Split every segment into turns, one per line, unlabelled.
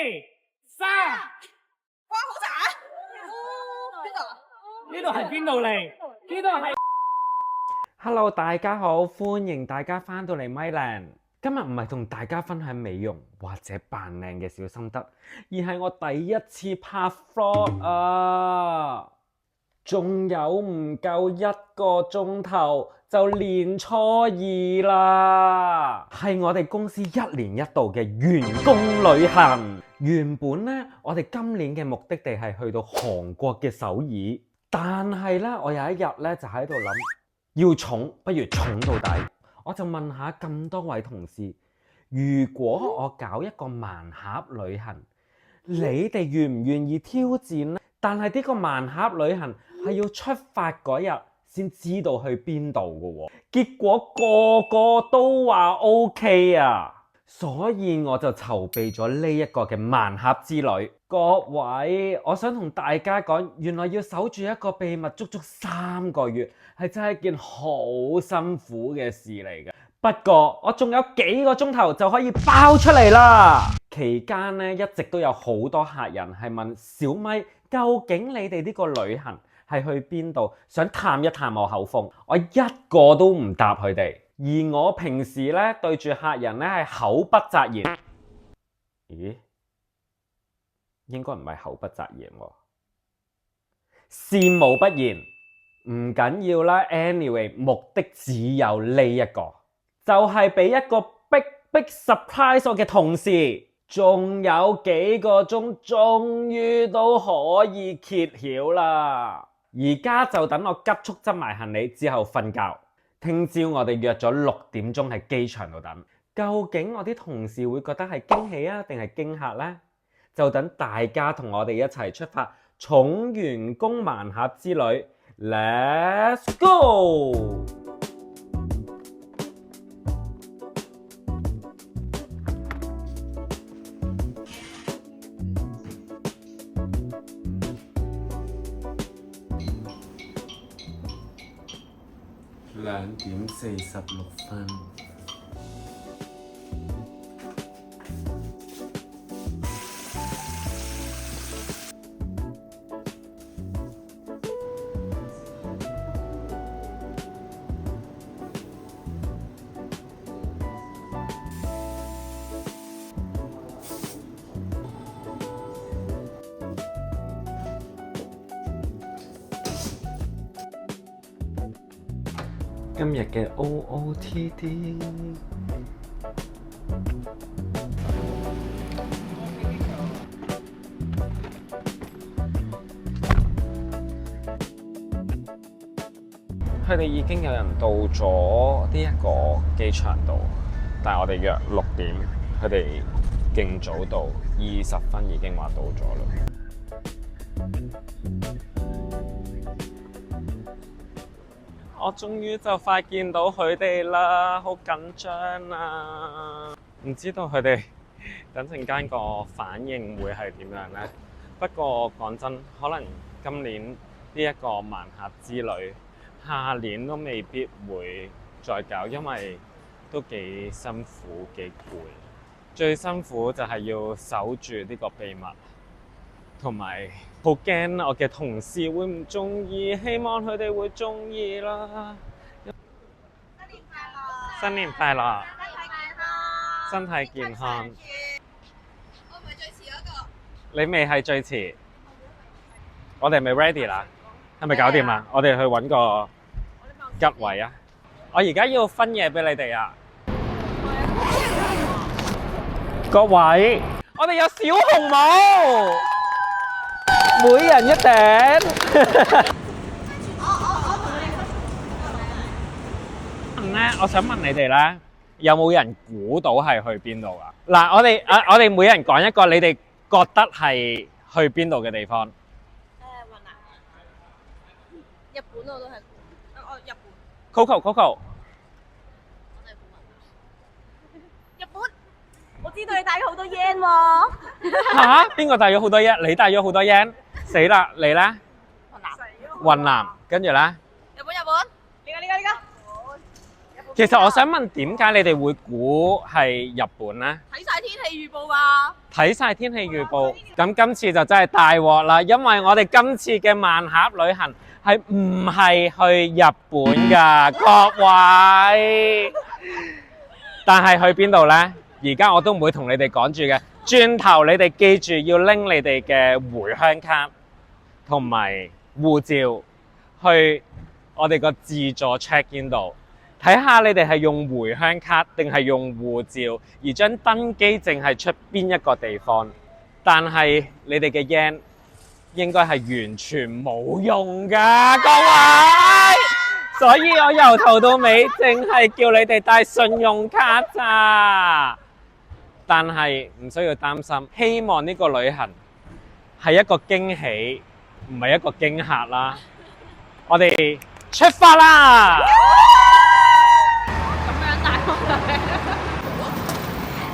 3，
花好茶。
呢度係邊度嚟？呢度係。
Hello， 大家好，歡迎大家翻到嚟 MyLand。今日唔係同大家分享美容或者扮靚嘅小心得，而係我第一次拍 vlog 啊！仲有唔夠1個鐘頭就年初二啦，係我哋公司1年1度嘅員工旅行。原本呢，我哋今年嘅目的地係去到韓國嘅首爾，但係呢，我有一日呢，就喺度諗，要寵不如寵到底。我就問下咁多位同事，如果我搞一個盲盒旅行，你哋願唔願意挑戰呢？但係呢個盲盒旅行係要出發嗰日先知道去邊度嘅喎，結果個個都話 OK 啊，所以我就籌備咗呢一個嘅盲盒之旅。各位，我想同大家講，原來要守住一個秘密足足3個月，係真係一件好辛苦嘅事嚟嘅。不過我仲有幾個鐘頭就可以爆出嚟啦。期間呢，一直都有好多客人係問小咪，究竟你哋呢個旅行係去邊度？想探一探我口風，我一個都唔答佢哋。而我平時呢，對住客人呢係口不擇言。咦？應該唔係口不擇言喎，善無不言。唔緊要啦 ，anyway， 目的只有呢一個，就係俾一個big surprise 我嘅同事。仲有幾個鐘，終於都可以揭曉啦！而家就等我急速執埋行李之後瞓覺。聽朝我哋約咗6點鐘喺機場度等。究竟我啲同事會覺得係驚喜啊，定係驚嚇呢？就等大家同我哋一齊出發寵員工盲盒之旅 ，Let's go！2點46分。今日嘅 OOTD，佢哋已經有人到咗呢一個機場度，但係我哋約6點，佢哋勁早到，20分已經話到咗啦。我終於就快見到佢哋啦，好緊張啊！唔知道佢哋等陣間個反應會係點樣呢？不過講真，可能今年呢一個盲盒之旅，下年都未必會再搞，因為都幾辛苦幾攰。最辛苦就係要守住呢個秘密。同埋好驚我嘅同事會唔中意，希望佢哋會中意啦。新年快樂！新年快樂！身體健康！
我唔係最遲嗰個。
你未係最遲，我哋係咪 ready 啦？係咪搞掂啦？我哋去揾個吉位啊！我而家要分嘢俾你哋啊！各位，我哋有小紅帽。每人一頂。我想問你哋咧，有冇人估到係去邊度啊？嗱，我哋每人講一個你哋覺得係去邊度嘅地方。
雲南。日本我都係估。日本。
Coco。
我都係估雲南。日本。我知道你帶咗好多 yen 喎。
嚇？邊個帶咗好多 yen？你帶咗好多 yen？死啦！你咧？雲南。跟住咧？
日本。呢個。
其其實我想問點解你哋會估係日本呢？
睇晒天氣預報㗎。
睇晒天氣預報，咁今次就真係大鑊啦，因為我哋今次嘅萬盒旅行係唔係去日本㗎，各位。但係去邊度呢？而家我都唔會同你哋講住嘅。轉頭你哋記住要拎你哋嘅回鄉卡同埋護照去我哋個自助 check in 度。睇下你哋係用回鄉卡定係用護照，而張登機證係出邊一個地方，但係你哋嘅 yen 應該係完全冇用㗎，各位！所以我由頭到尾淨係叫你哋帶信用卡咋，但係唔需要擔心，希望呢個旅行係一個驚喜，唔係一個驚嚇啦。我哋出發啦！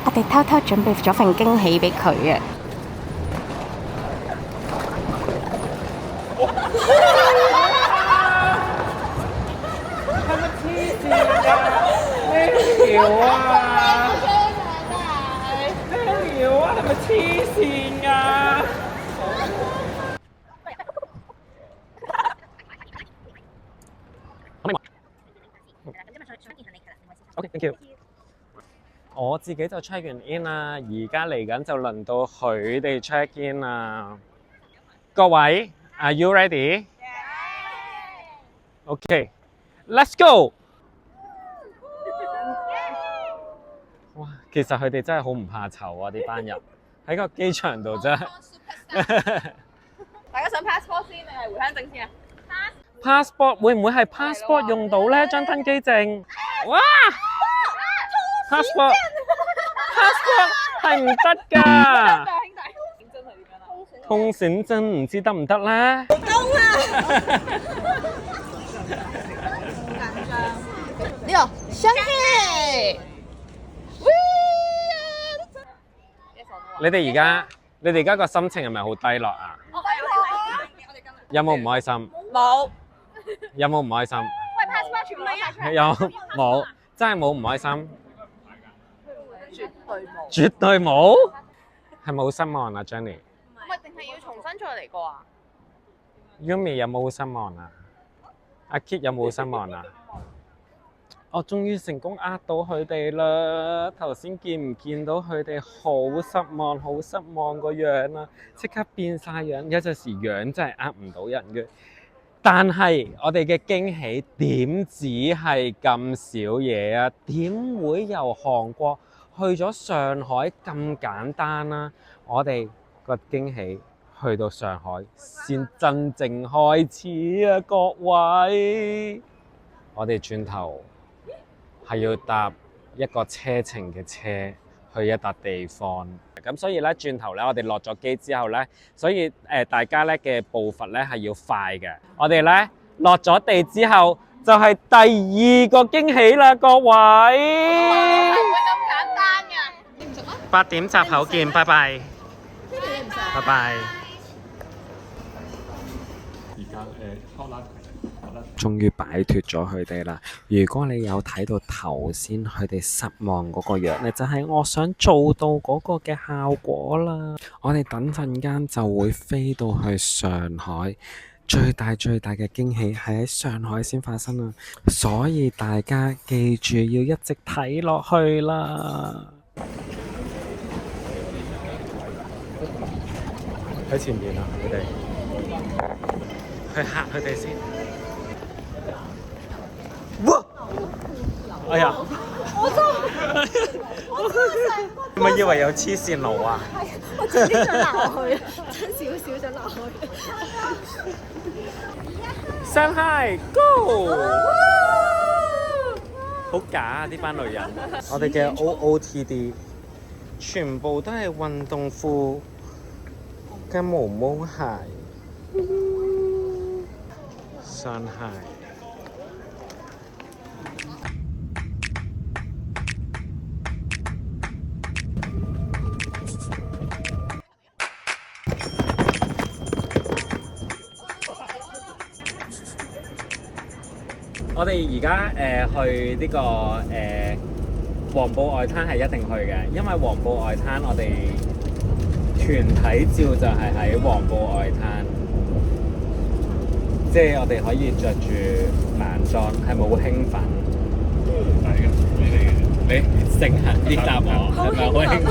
我哋偷偷準備咗份驚喜俾佢啊！
係咪黐線㗎？咩料啊？咩料啊？係咪黐線㗎？OK，thank you。我自己就 check 完 in 啦，而家嚟緊就輪到佢哋 check in 啦。各位 ，Are you ready？ OK，Let's go。哇，其實佢哋真係好唔怕醜啊！呢班人喺個機場度啫。
大家想 passport 先定係回鄉證先啊
passport 會唔會係 passport 用到呢張登機證？哇！passport 係唔得㗎，通行證唔知得唔得咧？
呢個相機，
你哋而家個心情係咪好低落啊？有冇唔開心？
冇。
有冇唔開心？
喂 passport 全部攞晒出嚟。
有冇？真係冇唔開心？
絕對冇。
絕對冇？係咪好失望啊 ，Jenny？
唔係，定係要重新再嚟過啊
Yumi 有冇好失望啊？阿 Kit 有冇好失望啊？我終於成功呃到佢哋啦！頭先見唔見到佢哋好失望、好失望個樣啊？即刻變晒樣，有陣時樣真係呃唔到人嘅。但係我哋嘅驚喜點止係咁少嘢啊？點會由韓國去咗上海咁簡單啊？我哋個驚喜去到上海先真正開始啊！各位，我哋轉頭係要搭一個車程嘅車去一笪地方，咁所以咧轉頭咧，我哋落咗機之後咧，所以大家咧嘅步伐咧係要快嘅。我哋咧落咗地之後，就係第二個驚喜啦，各位。
唔會咁簡單㗎。你唔熟啊
8點閘口見，拜拜。
呢條你唔熟。
拜拜。終於擺脱咗佢哋啦！如果你有睇到頭先佢哋失望嗰個樣咧，就係我想做到嗰個嘅效果啦。我哋等陣間就會飛到去上海，最大嘅驚喜係喺上海先發生啊！所以大家記住要一直睇落去啦。喺前面啊，佢哋去嚇佢哋先。哇！哎呀！你咪以為有黐線佬啊？
我自己想鬧佢，真少少想鬧佢。
Say hi go！好假啊！呢班女人，我哋嘅 OOTD 全部都係運動褲嘅毛毛鞋。Say hi！我哋而家去呢、個黃埔外灘係一定去嘅，因為黃埔外灘我哋團體照就係喺黃埔外灘，即係我哋可以着住晚裝，係咪好興奮？
係嘅，你嚟嘅。
你誠懇啲答我，係咪好興奮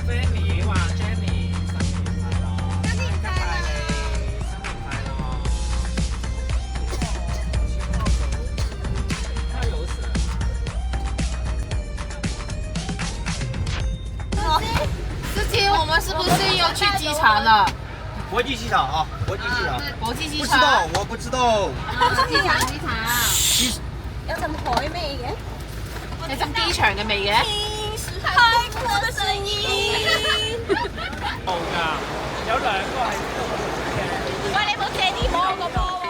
？Jenny 話 Jenny 新年快樂，新年快樂，新年快樂。他有事。
司机，我们是不是要去机场了？
国际机场啊，国际机场。
国际机场。
不知道，我不知道。
機場。
有陣海味嘅，
有陣機場嘅味嘅。
泰國嘅聲音。
冇㗎，有兩個係知道嘅。
喂，你冇借啲波個波喎。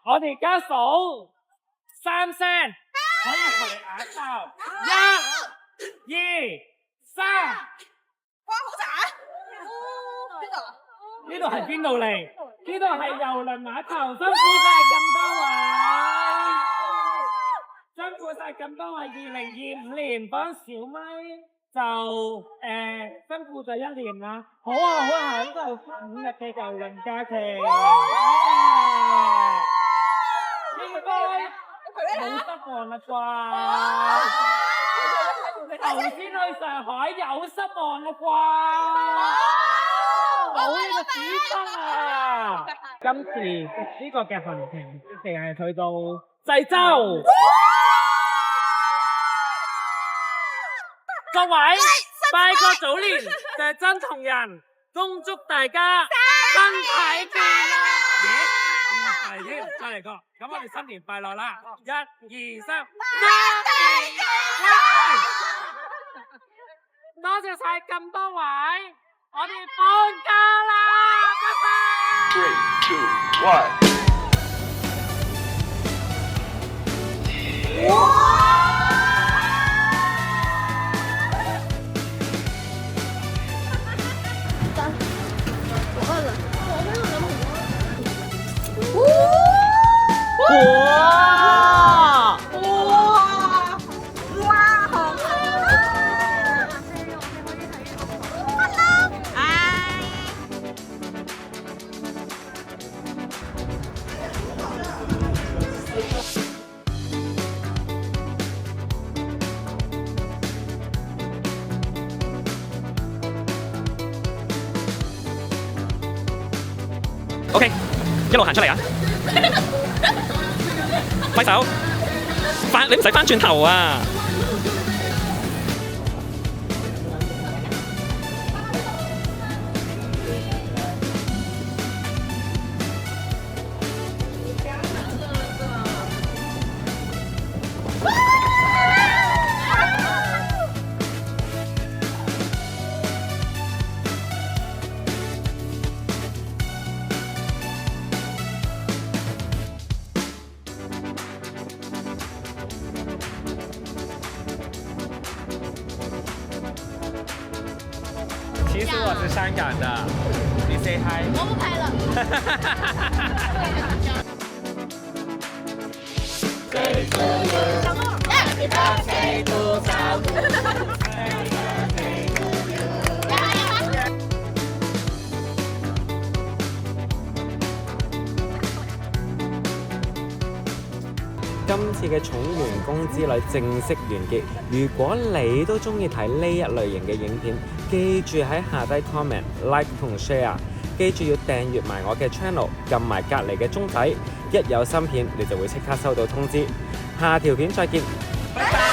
我哋而家數3聲，可以同你嗌交。1、2、3。呢度係邊度嚟？呢度係郵輪碼頭，辛苦晒咁多位，辛苦晒咁多位。2025年幫小咪就辛苦咗1年啦，好啊好啊，享受5日嘅郵輪假期。應該冇失望啦啩？頭先去上海有失望啦啩？冇呢個紙巾啊！今次呢個嘅行程淨係去到濟州。各位拜個早年就係真同人，恭祝大家身體健康。係添，再嚟個，咁我哋新年快樂啦！1、2、3，多謝晒咁多位。我哋放假啦，拜拜。3、2、1。OK， 一路行出嚟啊！揮手，你唔使翻轉頭啊！其實我是香港的，你 say hi。
我不拍了。
今次嘅寵員工之旅正式完結。如果你都中意睇呢一類型嘅影片，記住喺下低 comment、like 同 share。記住要訂閱埋我嘅 channel， 撳埋隔離嘅鐘仔，一有新片你就會即刻收到通知。下條片再見，拜拜。